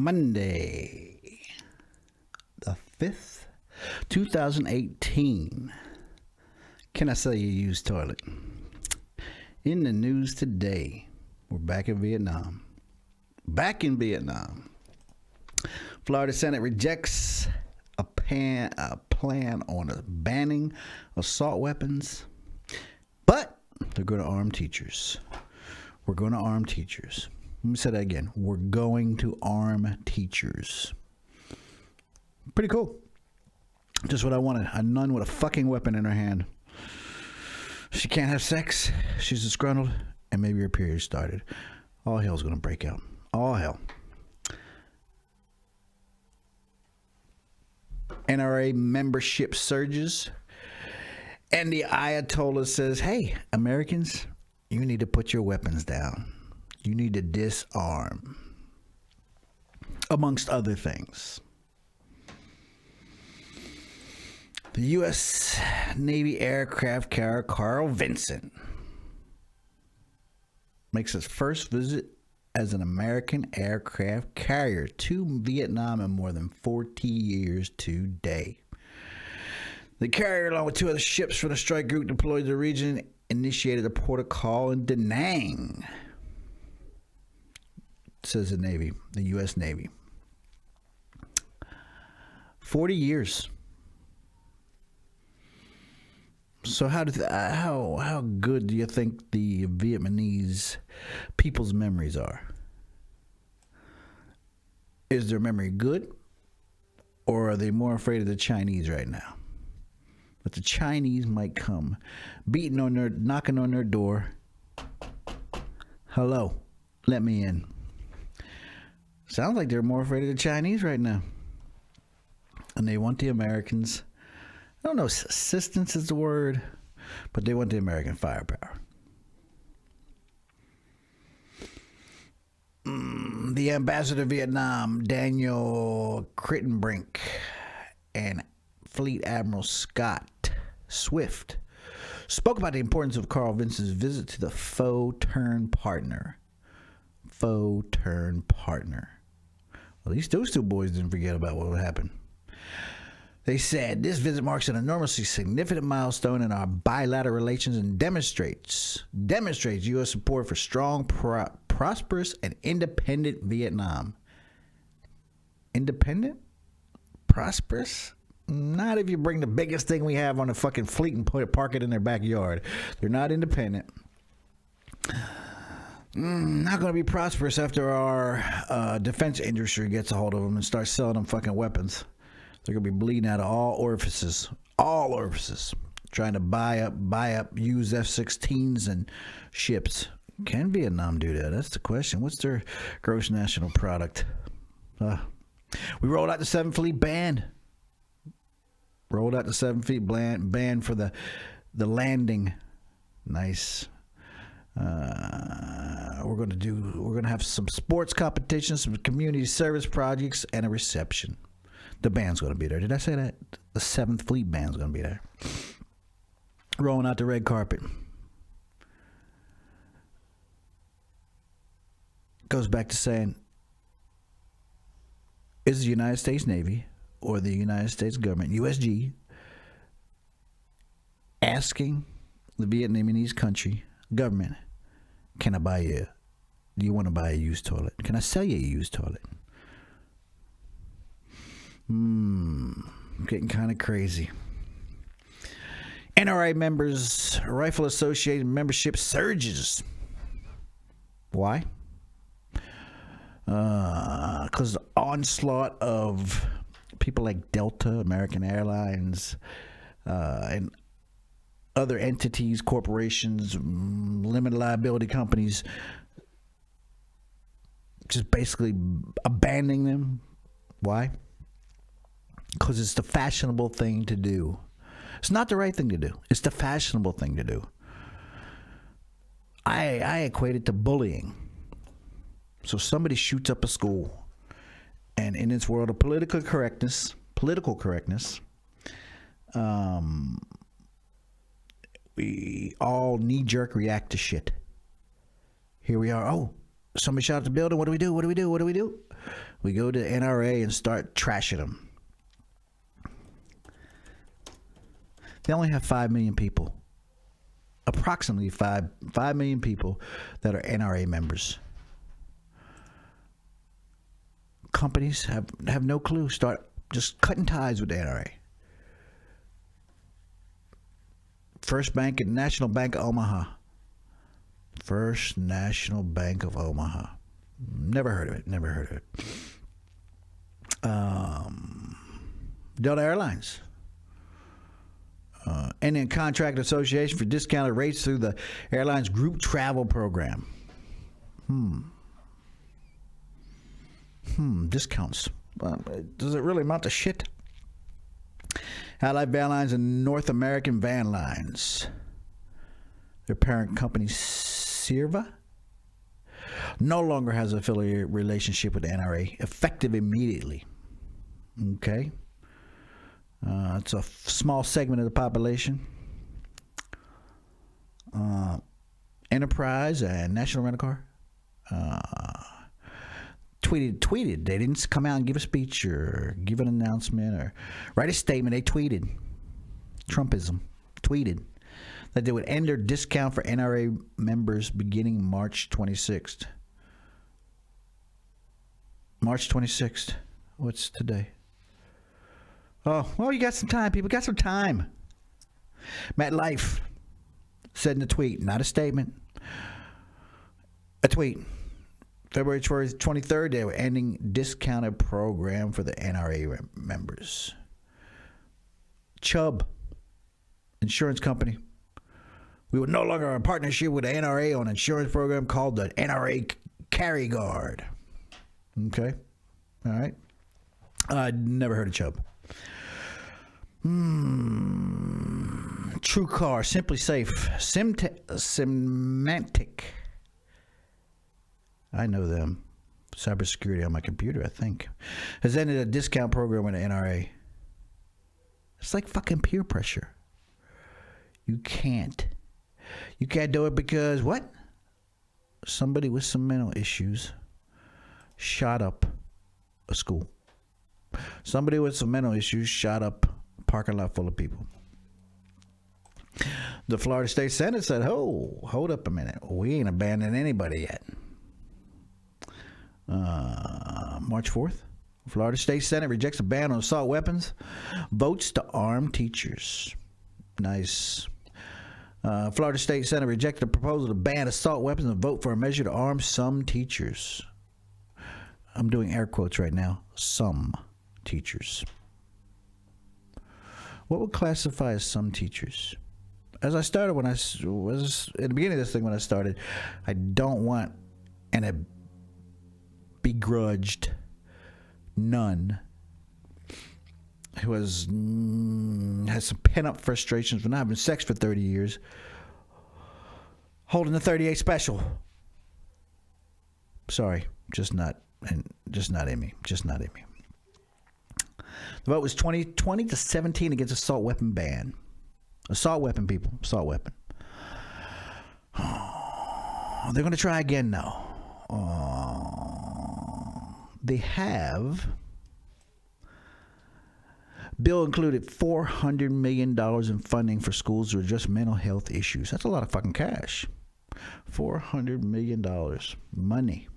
Monday, the 5th, 2018. Can I sell you a used toilet? In the news today, we're back in Vietnam. Florida Senate rejects a plan on banning assault weapons, but they're going to arm teachers. We're going to arm teachers. Let me say that again. We're going to arm teachers. Pretty cool. Just what I wanted. A nun with a fucking weapon in her hand. She can't have sex. She's disgruntled. And maybe her period started. All hell's going to break out. All hell. NRA membership surges. And the Ayatollah says, hey, Americans, you need to put your weapons down. You need to disarm. Amongst other things. The U.S. Navy aircraft carrier Carl Vinson makes his first visit as an American aircraft carrier to Vietnam in more than 40 years today. The carrier, along with two other ships from the strike group deployed to the region, initiated a port of call in Da Nang, says the Navy, the U.S. Navy. 40 years. So how good do you think the Vietnamese people's memories are? Is their memory good, or are they more afraid of the Chinese right now? But the Chinese might come, knocking on their door. Hello, let me in. Sounds like they're more afraid of the Chinese right now, and they want the Americans. I don't know if assistance is the word, but they want the American firepower. The ambassador to Vietnam, Daniel Crittenbrink, and Fleet Admiral Scott Swift spoke about the importance of Carl Vinson's visit to the foe-turned partner. Foe-turned partner. Well, at least those two boys didn't forget about what would happen. They said, this visit marks an enormously significant milestone in our bilateral relations and demonstrates U.S. support for strong, prosperous, and independent Vietnam. Independent? Prosperous? Not if you bring the biggest thing we have on a fucking fleet and park it in their backyard. They're not independent. Not going to be prosperous after our defense industry gets a hold of them and starts selling them fucking weapons. They're going to be bleeding out of all orifices, trying to buy up used F-16s and ships. Can Vietnam do that? That's the question. What's their gross national product? We rolled out the 7th Fleet ban. Rolled out the 7th Fleet ban for the landing. Nice. We're going to have some sports competitions, some community service projects, and a reception. The band's going to be there. Did I say that? The 7th Fleet band's going to be there. Rolling out the red carpet. Goes back to saying, is the United States Navy or the United States government, USG, asking the Vietnamese country government, do you want to buy a used toilet? Can I sell you a used toilet? Getting kind of crazy. NRA members, Rifle Association membership surges. Why? Because the onslaught of people like Delta, American Airlines, and other entities, corporations, limited liability companies, just basically abandoning them. Why? Because it's the fashionable thing to do. It's not the right thing to do. It's the fashionable thing to do. I equate it to bullying. So somebody shoots up a school, and in this world of political correctness, we all knee-jerk react to shit. Here we are. Oh, somebody shot up the building. What do we do? We go to NRA and start trashing them. They only have 5 million people. Approximately 5 million people that are NRA members. Companies have no clue. Start just cutting ties with the NRA. First Bank and National Bank of Omaha. First National Bank of Omaha. Never heard of it. Delta Airlines. Indian Contract Association for discounted rates through the airline's group travel program. Discounts. Does it really amount to shit? Allied Van Lines and North American Van Lines. Their parent company, Sirva, no longer has an affiliate relationship with the NRA, effective immediately. Okay. It's a small segment of the population. Enterprise and National Rent-A-Car tweeted. They didn't come out and give a speech or give an announcement or write a statement. They tweeted. Trumpism. Tweeted that they would end their discount for NRA members beginning March 26th. March 26th. What's today? Oh, well, you got some time, people. Got some time. MetLife said in a tweet, not a statement, a tweet. February 23rd, they were ending discounted program for the NRA members. Chubb, insurance company. We were no longer in partnership with the NRA on an insurance program called the NRA Carry Guard. Okay. All right. Never heard of Chubb. TrueCar, Simply Safe, Symantec. I know them. Cybersecurity on my computer, I think. Has ended a discount program with the NRA. It's like fucking peer pressure. You can't do it because what? Somebody with some mental issues shot up a school. Somebody with some mental issues shot up a parking lot full of people. The Florida State Senate said, hold up a minute. We ain't abandoning anybody yet. March 4th, Florida State Senate rejects a ban on assault weapons, votes to arm teachers. Nice. Florida State Senate rejected a proposal to ban assault weapons and vote for a measure to arm some teachers. I'm doing air quotes right now. Some teachers. What would classify as some teachers? As I started when I was at the beginning of this thing, when I started, I don't want a begrudged nun who has some pent-up frustrations for not having sex for 30 years holding the 38 special. Sorry, just not in me. The vote was 20 to 17 against assault weapon ban. Assault weapon, people. Assault weapon. Oh, they're going to try again now. They have. Bill included $400 million in funding for schools to address mental health issues. That's a lot of fucking cash. $400 million. Money.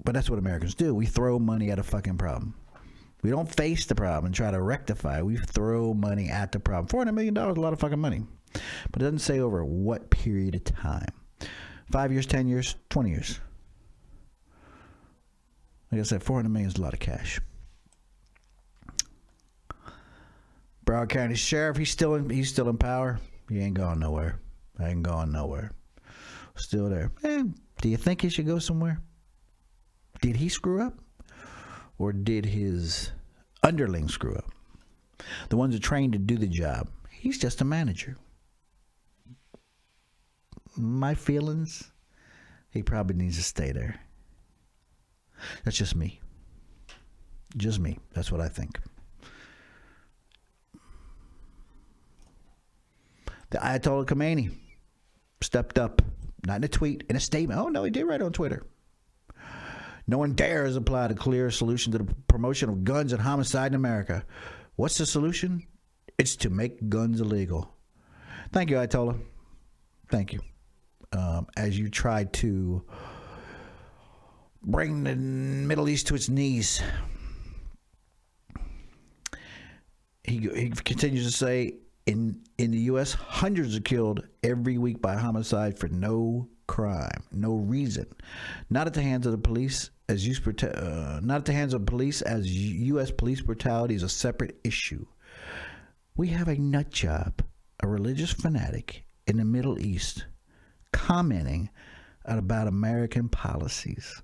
But that's what Americans do. We throw money at a fucking problem. We don't face the problem and try to rectify it. We throw money at the problem. $400 million is a lot of fucking money. But it doesn't say over what period of time. 5 years, 10 years, 20 years. Like I said, $400 million is a lot of cash. Broward County Sheriff, he's still in power. He ain't going nowhere. Still there. Do you think he should go somewhere? Did he screw up? Or did his underlings screw up? The ones that are trained to do the job. He's just a manager. My feelings, he probably needs to stay there. That's just me. Just me. That's what I think. The Ayatollah Khomeini stepped up. Not in a tweet, in a statement. Oh, no, he did write on Twitter. No one dares apply a clear solution to the promotion of guns and homicide in America. What's the solution? It's to make guns illegal. Thank you, Ayatollah. Thank you. As you try to bring the Middle East to its knees. He continues to say, in the U.S., hundreds are killed every week by homicide for no crime, no reason, not at the hands of the police, as U.S. police brutality is a separate issue. We have a nut job, a religious fanatic in the Middle East, commenting about American policies.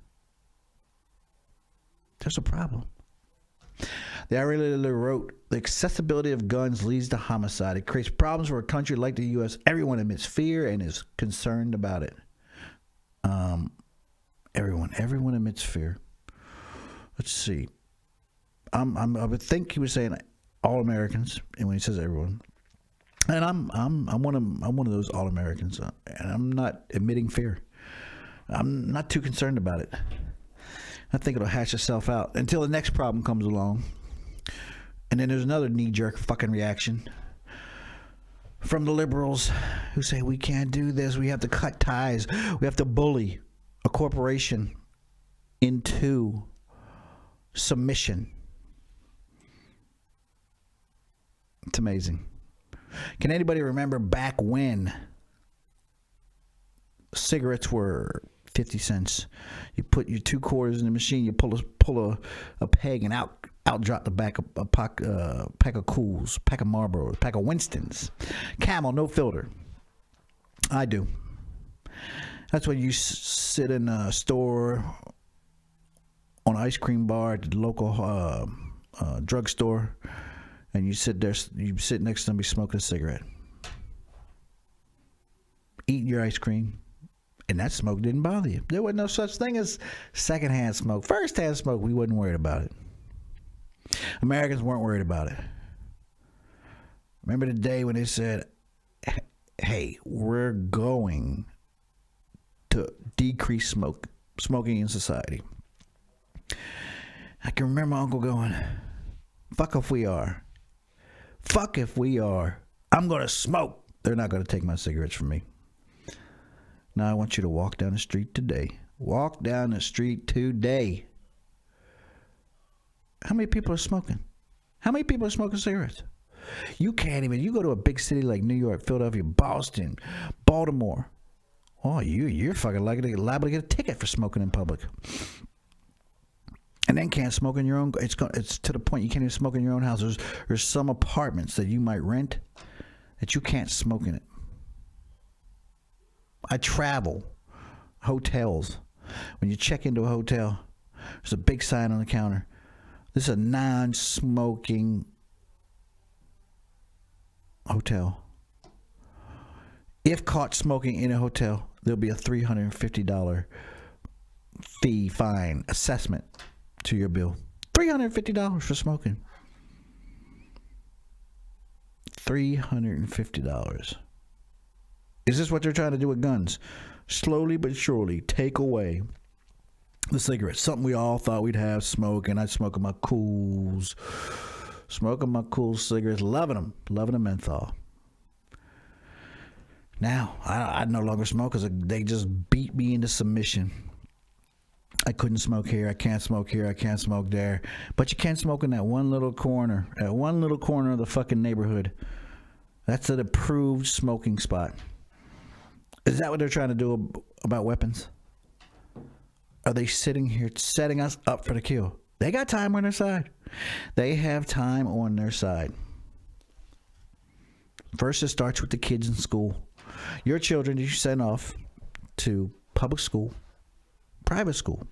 There's a problem. The Iraqi wrote, the accessibility of guns leads to homicide. It creates problems for a country like the U.S. Everyone admits fear and is concerned about it. Everyone admits fear. Let's see. I would think he was saying all Americans, and when he says everyone, and I'm one of those all Americans, and I'm not admitting fear. I'm not too concerned about it. I think it'll hash itself out until the next problem comes along. And then there's another knee-jerk fucking reaction from the liberals who say we can't do this. We have to cut ties. We have to bully a corporation into submission. It's amazing. Can anybody remember back when cigarettes were 50 cents? You put your 2 quarters in the machine, you pull a peg, and out drop the back of a pack of Cools, pack of Marlboros, pack of Winstons. Camel, no filter. I do. That's when you sit in a store, on an ice cream bar at the local drugstore, and you sit next to somebody smoking a cigarette, eating your ice cream. And that smoke didn't bother you. There was no such thing as secondhand smoke. First-hand smoke, we wasn't worried about it. Americans weren't worried about it. Remember the day when they said, hey, we're going to decrease smoking in society. I can remember my uncle going, fuck if we are. Fuck if we are. I'm going to smoke. They're not going to take my cigarettes from me. Now I want you to walk down the street today. Walk down the street today. How many people are smoking? How many people are smoking cigarettes? You can't even. You go to a big city like New York, Philadelphia, Boston, Baltimore. Oh, you're fucking liable to get a ticket for smoking in public. And then can't smoke in your own. It's to the point you can't even smoke in your own house. There's some apartments that you might rent that you can't smoke in it. I travel hotels. When you check into a hotel, there's a big sign on the counter. This is a non-smoking hotel. If caught smoking in a hotel, there'll be a $350 fine assessment to your bill. $350 for smoking. $350. Is this what they're trying to do with guns? Slowly but surely take away the cigarettes. Something we all thought we'd have, smoking. I'd smoking my Cools. Smoking my Cool cigarettes. Loving them. Loving the menthol. Now, I no longer smoke because they just beat me into submission. I couldn't smoke here. I can't smoke here. I can't smoke there. But you can't smoke in that one little corner. That one little corner of the fucking neighborhood. That's an approved smoking spot. Is that what they're trying to do about weapons? Are they sitting here setting us up for the kill? They got time on their side. They have time on their side. First, it starts with the kids in school. Your children you send off to public school, private school.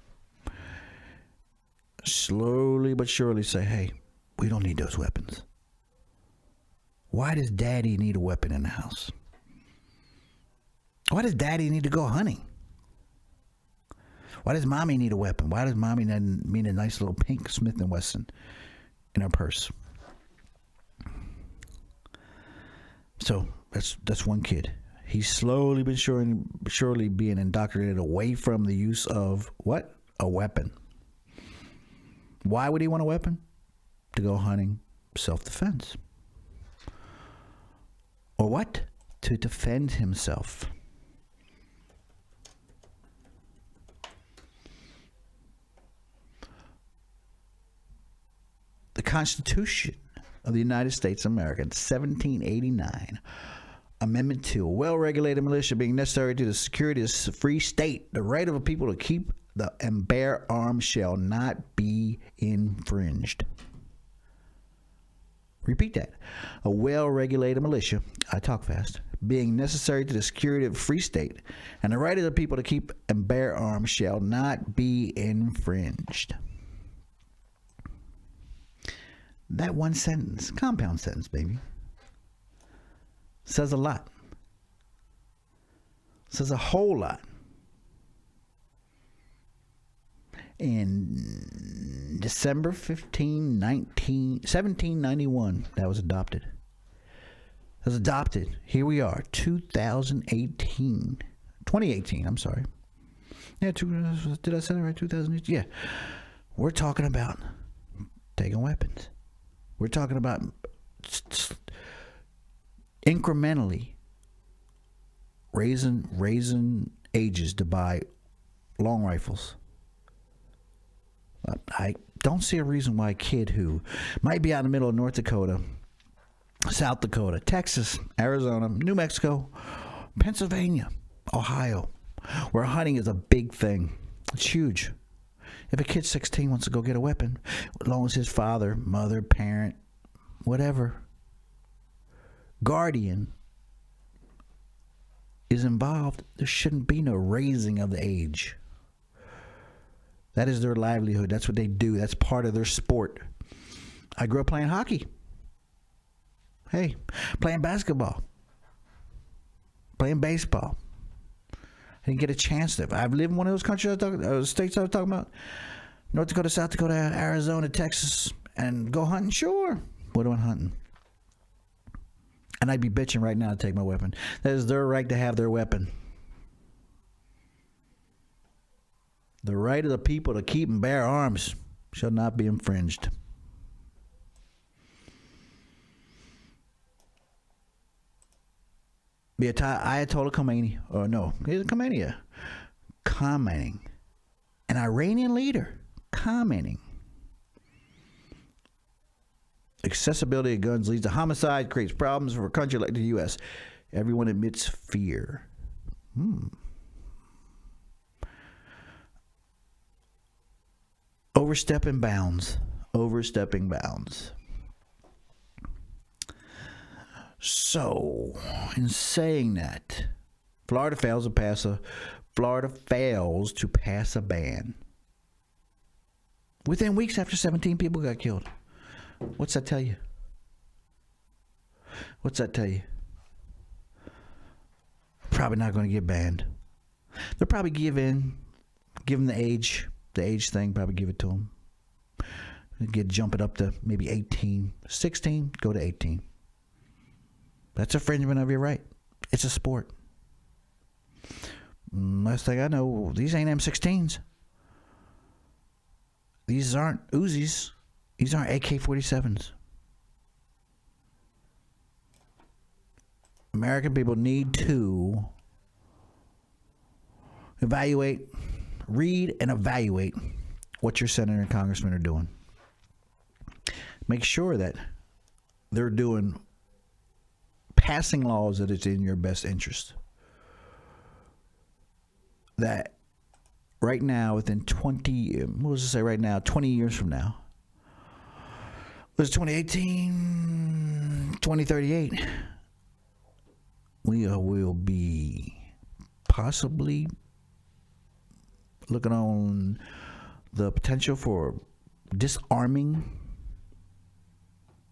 Slowly but surely say, hey, we don't need those weapons. Why does daddy need a weapon in the house? Why does daddy need to go hunting? Why does mommy need a weapon? Why does mommy need a nice little pink Smith & Wesson in her purse? So that's one kid. He's slowly but surely being indoctrinated away from the use of what? A weapon. Why would he want a weapon? To go hunting, self-defense. Or what? To defend himself. The Constitution of the United States of America, 1789, Amendment 2, a well-regulated militia being necessary to the security of a free state, the right of a people to keep and bear arms shall not be infringed. Repeat that. A well-regulated militia, I talk fast, being necessary to the security of a free state, and the right of the people to keep and bear arms shall not be infringed. That one sentence, compound sentence, baby, says a lot. Says a whole lot. In December 15, 1791, that was adopted. It was adopted. Here we are, 2018. I'm sorry. Yeah, did I say that right? 2018? Yeah. We're talking about taking weapons. We're talking about incrementally raising ages to buy long rifles. I don't see a reason why a kid who might be out in the middle of North Dakota, South Dakota, Texas, Arizona, New Mexico, Pennsylvania, Ohio, where hunting is a big thing. It's huge. If a kid 16 wants to go get a weapon, as long as his father, mother, parent, whatever, guardian is involved, there shouldn't be no raising of the age. That is their livelihood. That's what they do. That's part of their sport. I grew up playing hockey. Hey, playing basketball. Playing baseball. I didn't get a chance to. I've lived in one of those countries, states I was talking about. North Dakota, South Dakota, Arizona, Texas, and go hunting? Sure. What am I hunting? And I'd be bitching right now to take my weapon. That is their right to have their weapon. The right of the people to keep and bear arms shall not be infringed. The Ayatollah Khomeini, or no, he's a Khomeini, commenting, an Iranian leader commenting, accessibility of guns leads to homicide, creates problems for a country like the U.S. Everyone admits fear. Overstepping bounds. So, in saying that, Florida fails to pass a ban. Within weeks after 17 people got killed. What's that tell you? Probably not going to get banned. They'll probably give them the age thing, probably give it to them. Jump it up to maybe 18. 16, go to 18. That's infringement of your right. It's a sport. Last thing I know, these ain't M16s. These aren't Uzis. These aren't AK-47s. American people need to read and evaluate what your senator and congressmen are doing. Make sure that they're passing laws that it's in your best interest. That right now, within 20 years from now, was 2018, 2038, we will be possibly looking on the potential for disarming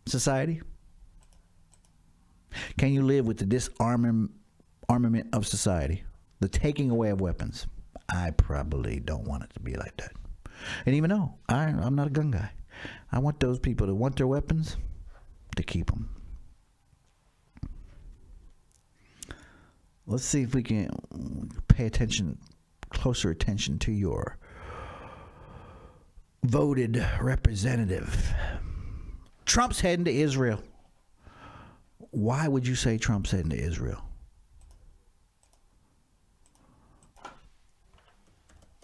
society. Can you live with the disarmament of society? The taking away of weapons? I probably don't want it to be like that. And even though I'm not a gun guy, I want those people that want their weapons to keep them. Let's see if we can pay closer attention to your voted representative. Trump's heading to Israel. Why would you say Trump's heading to Israel?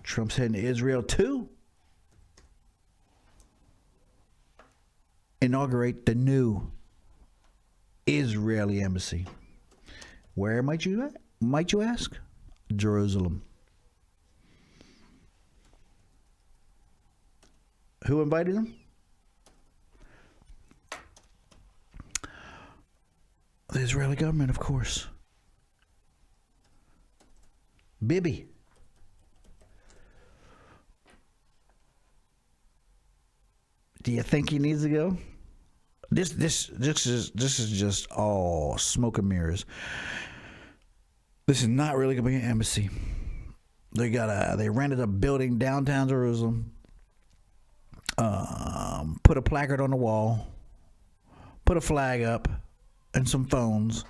Trump's heading to Israel to inaugurate the new Israeli embassy. Where might you ask? Jerusalem. Who invited him? The Israeli government, of course. Bibi. Do you think he needs to go? This is just all smoke and mirrors. This is not really gonna be an embassy. They rented a building downtown Jerusalem. Put a placard on the wall. Put a flag up and some phones,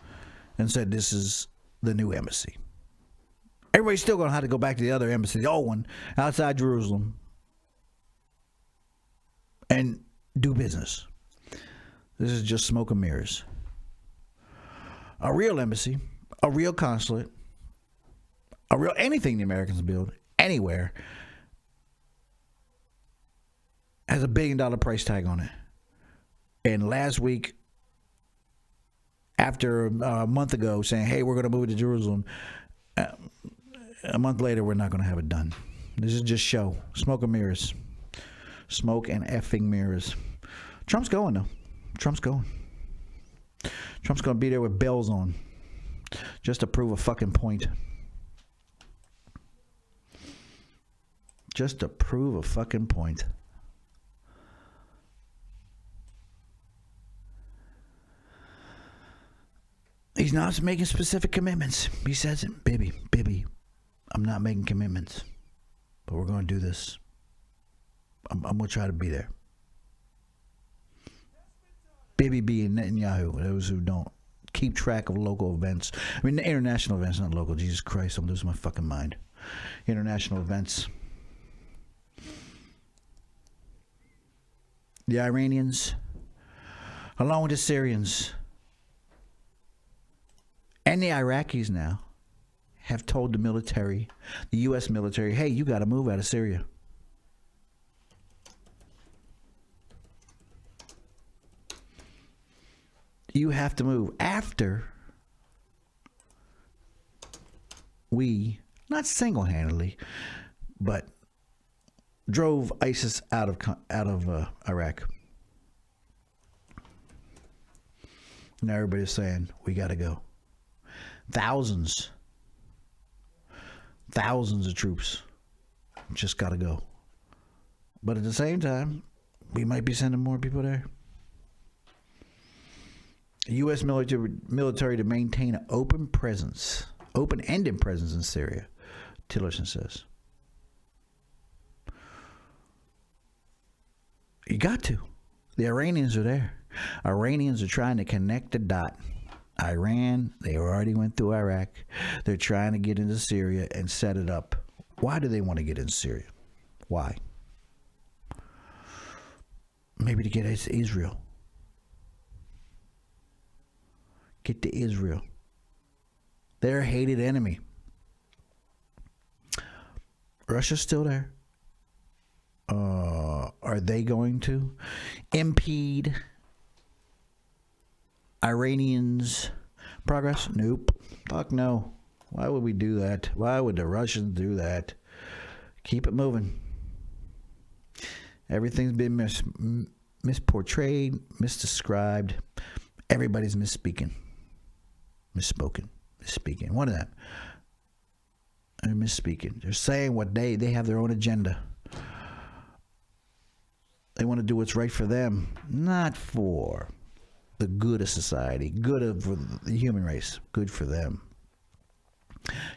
and said this is the new embassy. Everybody's still gonna have to go back to the other embassy, the old one outside Jerusalem, and do business. This is just smoke and mirrors. A real embassy, a real consulate, a real anything the Americans build anywhere has a $1 billion price tag on it. And last week, after a month ago saying, hey, we're going to move it to Jerusalem, a month later, we're not going to have it done. This is just show. Smoke and mirrors. Smoke and effing mirrors. Trump's going, though. Trump's going. Trump's going to be there with bells on just to prove a fucking point. Just to prove a fucking point. He's not making specific commitments. He says it, Bibi, I'm not making commitments, but we're going to do this. I'm going to try to be there. Bibi being Netanyahu, those who don't keep track of local events. I mean, the international events, not local. Jesus Christ, I'm losing my fucking mind. International events. The Iranians, along with the Syrians, and the Iraqis now have told the military, the U.S. military, hey, you got to move out of Syria. You have to move after we, not single-handedly, but drove ISIS out of Iraq. Now everybody's saying, we got to go. Thousands of troops just got to go. But at the same time, we might be sending more people there. The U.S. military to maintain an open-ended presence in Syria, Tillerson says. You got to. The Iranians are there. Iranians are trying to connect the dot. Iran, they already went through Iraq. They're trying to get into Syria and set it up. Why do they want to get into Syria? Why? Maybe to get to Israel. Get to Israel. They're a hated enemy. Russia's still there. Are they going to impede Iranians' progress? Nope. Fuck no. Why would we do that? Why would the Russians do that? Keep it moving. Everything's been misportrayed, misdescribed. Everybody's misspeaking. Misspeaking. One of them. They're misspeaking. They're saying what they have their own agenda. They want to do what's right for them, not for the good of society, good of the human race, good for them.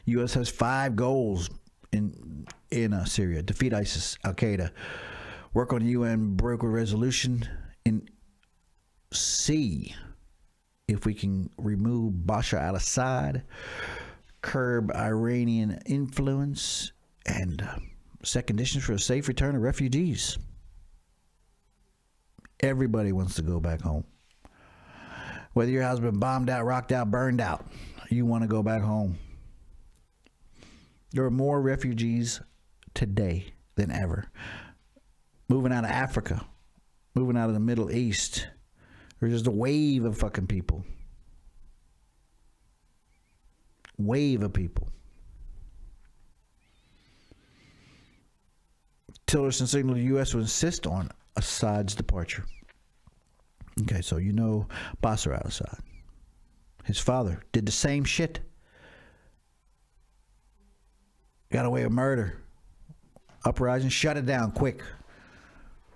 U.S. has 5 goals in Syria: defeat ISIS, Al Qaeda, work on UN broker resolution, and see if we can remove Bashar al-Assad, curb Iranian influence, and set conditions for a safe return of refugees. Everybody wants to go back home. Whether your house been bombed out, rocked out, burned out, you want to go back home. There are more refugees today than ever. Moving out of Africa, moving out of the Middle East. There's just a wave of fucking people. Wave of people. Tillerson signaled the U.S. would insist on Assad's departure. Okay, so you know Bashar al-Assad. His father did the same shit. Got away with murder. Uprising, shut it down quick.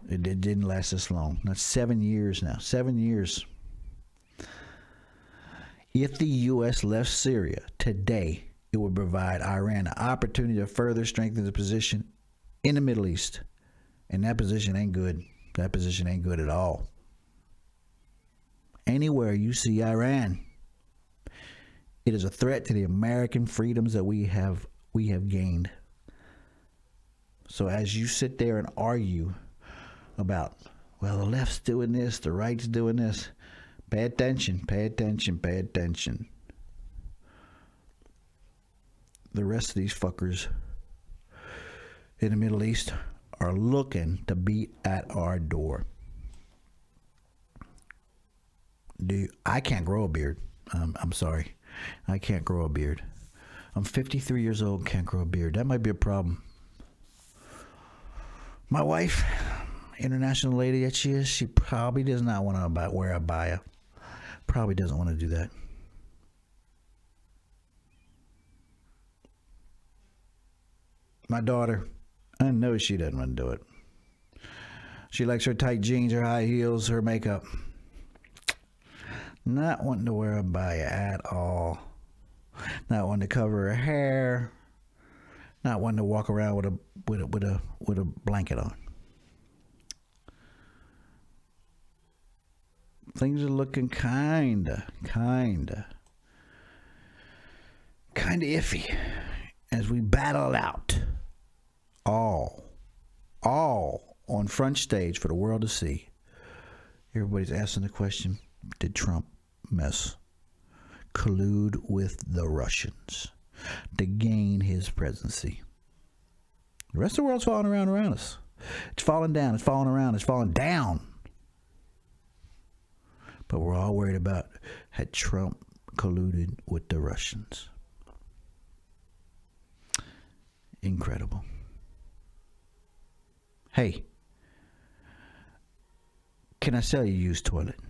It didn't last this long. That's 7 years now. 7 years. If the U.S. left Syria today, it would provide Iran an opportunity to further strengthen the position in the Middle East. And that position ain't good. That position ain't good at all. Anywhere you see Iran, it is a threat to the American freedoms that we have gained. So as you sit there and argue about, well, the left's doing this, the right's doing this, pay attention, pay attention, pay attention. The rest of these fuckers in the Middle East are looking to beat at our door. I can't grow a beard. I'm sorry. I can't grow a beard. I'm 53 years old and can't grow a beard. That might be a problem. My wife, international lady that she is, she probably does not want to wear a abaya. Probably doesn't want to do that. My daughter, I know she doesn't want to do it. She likes her tight jeans, her high heels, her makeup. Not wanting to wear a abaya at all. Not wanting to cover her hair. Not wanting to walk around with a blanket on. Things are looking kinda iffy as we battle out all on front stage for the world to see. Everybody's asking the question, did Trump collude with the Russians to gain his presidency? The rest of the world's falling around us. It's falling down, it's falling around, it's falling down. But we're all worried about, had Trump colluded with the Russians? Incredible. Hey, can I sell you a used toilet?